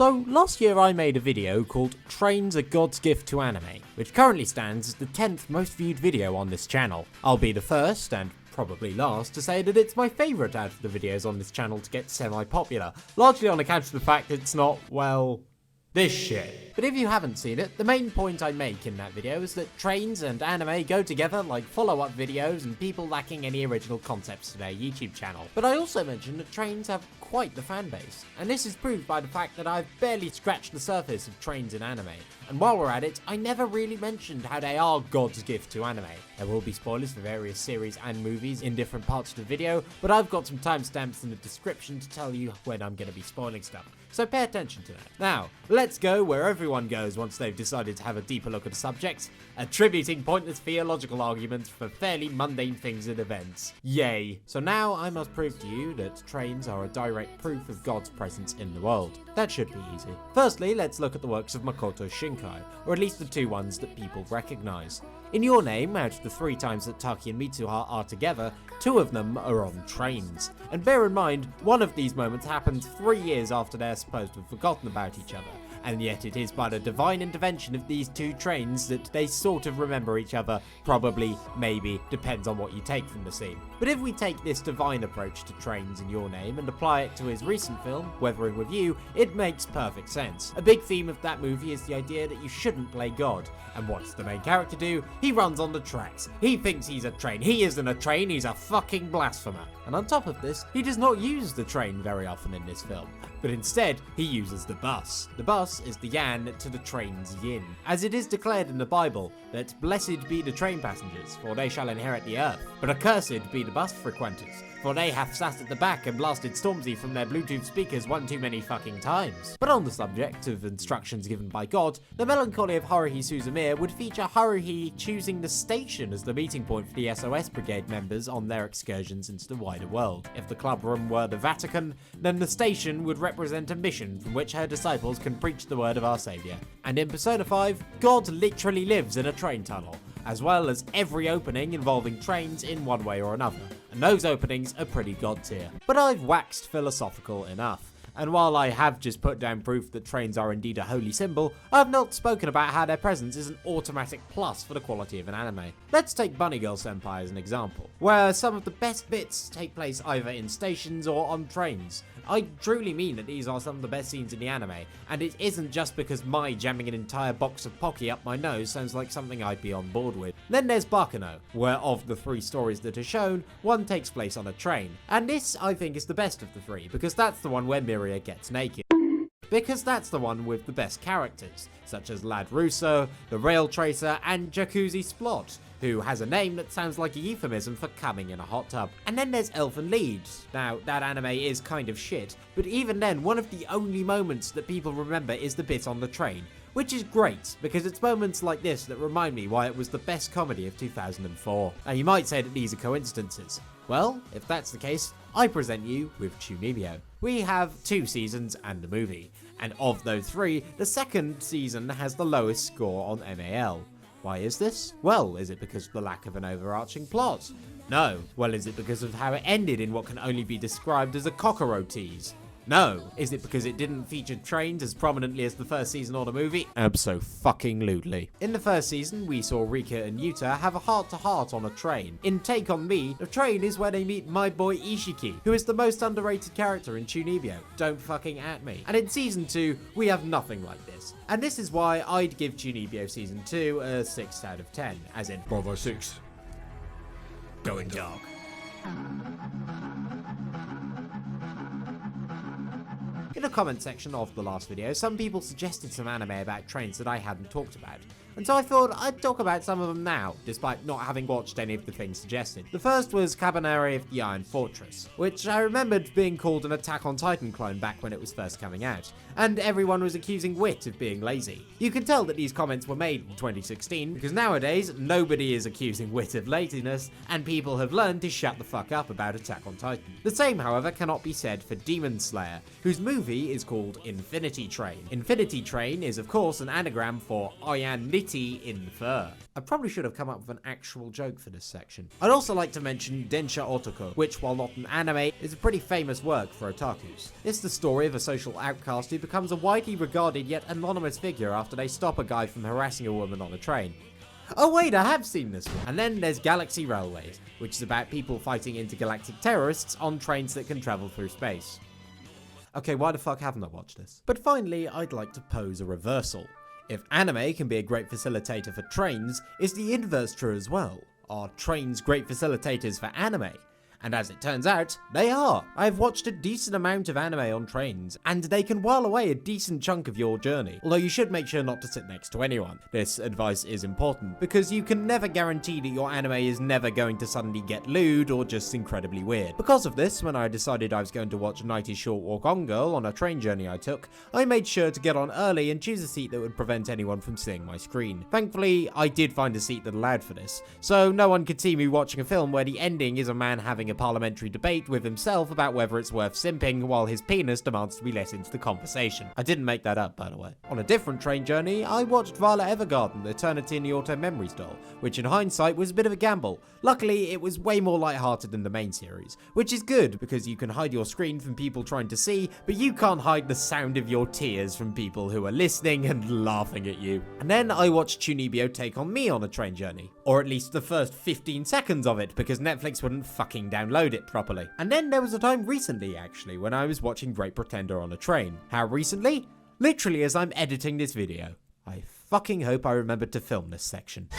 So, last year I made a video called Trains Are God's Gift to Anime, which currently stands as the 10th most viewed video on this channel. I'll be the first, and probably last, to say that it's my favourite out of the videos on this channel to get semi-popular, largely on account of the fact it's not, well, this shit. But if you haven't seen it, the main point I make in that video is that trains and anime go together like follow-up videos and people lacking any original concepts to their YouTube channel. But I also mentioned that trains have quite the fan base, and this is proved by the fact that I've barely scratched the surface of trains in anime. And while we're at it, I never really mentioned how they are God's gift to anime. There will be spoilers for various series and movies in different parts of the video, but I've got some timestamps in the description to tell you when I'm going to be spoiling stuff, so pay attention to that. Now, let's go where everyone goes once they've decided to have a deeper look at the subject, attributing pointless theological arguments for fairly mundane things and events. Yay. So now I must prove to you that trains are a direct proof of God's presence in the world. That should be easy. Firstly, let's look at the works of Makoto Shinkai, or at least the two ones that people recognize. In Your Name, out of the 3 times that Taki and Mitsuha are together, 2 of them are on trains. And bear in mind, one of these moments happens 3 years after they're supposed to have forgotten about each other. And yet it is by the divine intervention of these 2 trains that they sort of remember each other, probably, maybe, depends on what you take from the scene. But if we take this divine approach to trains in Your Name and apply it to his recent film, Weathering With You, it makes perfect sense. A big theme of that movie is the idea that you shouldn't play God. And what's the main character do? He runs on the tracks. He thinks he's a train. He isn't a train, he's a fucking blasphemer. And on top of this, he does not use the train very often in this film, but instead, he uses the bus. The bus is the yan to the train's yin. As it is declared in the Bible, that blessed be the train passengers, for they shall inherit the earth. But accursed be the bus frequenters, for they have sat at the back and blasted Stormzy from their Bluetooth speakers one too many fucking times. But on the subject of instructions given by God, the melancholy of Haruhi Suzumiya would feature Haruhi choosing the station as the meeting point for the SOS Brigade members on their excursions into the wider world. If the club room were the Vatican, then the station would represent a mission from which her disciples can preach the word of our Saviour. And in Persona 5, God literally lives in a train tunnel, as well as every opening involving trains in one way or another. And those openings are pretty God tier. But I've waxed philosophical enough. And while I have just put down proof that trains are indeed a holy symbol, I have not spoken about how their presence is an automatic plus for the quality of an anime. Let's take Bunny Girl Senpai as an example, where some of the best bits take place either in stations or on trains. I truly mean that these are some of the best scenes in the anime, and it isn't just because my jamming an entire box of Pocky up my nose sounds like something I'd be on board with. Then there's Bakuno, where of the 3 stories that are shown, one takes place on a train. And this, I think, is the best of the 3, because that's the one where Miria gets naked. Because that's the one with the best characters, such as Lad Russo, the Rail Tracer, and Jacuzzi Splot, who has a name that sounds like a euphemism for coming in a hot tub. And then there's Elfen Lied. Now, that anime is kind of shit, but even then, one of the only moments that people remember is the bit on the train, which is great, because it's moments like this that remind me why it was the best comedy of 2004. Now, you might say that these are coincidences. Well, if that's the case, I present you with Chuunibyo. We have 2 seasons and a movie, and of those 3, the second season has the lowest score on MAL. Why is this? Well, is it because of the lack of an overarching plot? No. Well, is it because of how it ended in what can only be described as a cockero tease? No. Is it because it didn't feature trains as prominently as the first season or the movie? Abso-fucking-lutely. In the first season, we saw Rika and Yuta have a heart-to-heart on a train. In Take On Me, the train is where they meet my boy Ishiki, who is the most underrated character in Chuunibyo. Don't fucking at me. And in season 2, we have nothing like this. And this is why I'd give Chuunibyo season 2 a 6 out of 10, as in Bravo 6. going dark. In the comment section of the last video, some people suggested some anime about trains that I hadn't talked about, and so I thought I'd talk about some of them now, despite not having watched any of the things suggested. The first was Kabaneri of the Iron Fortress, which I remembered being called an Attack on Titan clone back when it was first coming out, and everyone was accusing Wit of being lazy. You can tell that these comments were made in 2016, because nowadays nobody is accusing Wit of laziness, and people have learned to shut the fuck up about Attack on Titan. The same, however, cannot be said for Demon Slayer, whose movie movie is called Infinity Train. Infinity Train is of course an anagram for Oyaniti in fur. I probably should have come up with an actual joke for this section. I'd also like to mention Densha Otoko, which while not an anime, is a pretty famous work for otakus. It's the story of a social outcast who becomes a widely regarded yet anonymous figure after they stop a guy from harassing a woman on a train. Oh wait, I have seen this one. And then there's Galaxy Railways, which is about people fighting intergalactic terrorists on trains that can travel through space. Okay, why the fuck haven't I watched this? But finally, I'd like to pose a reversal. If anime can be a great facilitator for trains, is the inverse true as well? Are trains great facilitators for anime? And as it turns out, they are. I've watched a decent amount of anime on trains, and they can while away a decent chunk of your journey. Although you should make sure not to sit next to anyone. This advice is important, because you can never guarantee that your anime is never going to suddenly get lewd or just incredibly weird. Because of this, when I decided I was going to watch Night is Short Walk On Girl on a train journey I took, I made sure to get on early and choose a seat that would prevent anyone from seeing my screen. Thankfully, I did find a seat that allowed for this, so no one could see me watching a film where the ending is a man having a parliamentary debate with himself about whether it's worth simping while his penis demands to be let into the conversation. I didn't make that up, by the way. On a different train journey, I watched Violet Evergarden, Eternity in the Auto Memories doll, which in hindsight was a bit of a gamble. Luckily, it was way more lighthearted than the main series, which is good because you can hide your screen from people trying to see, but you can't hide the sound of your tears from people who are listening and laughing at you. And then I watched Chuunibyo Take On Me on a train journey, or at least the first 15 seconds of it because Netflix wouldn't fucking download it properly. And then there was a time recently actually when I was watching Great Pretender on a train. How recently? Literally as I'm editing this video. I fucking hope I remembered to film this section.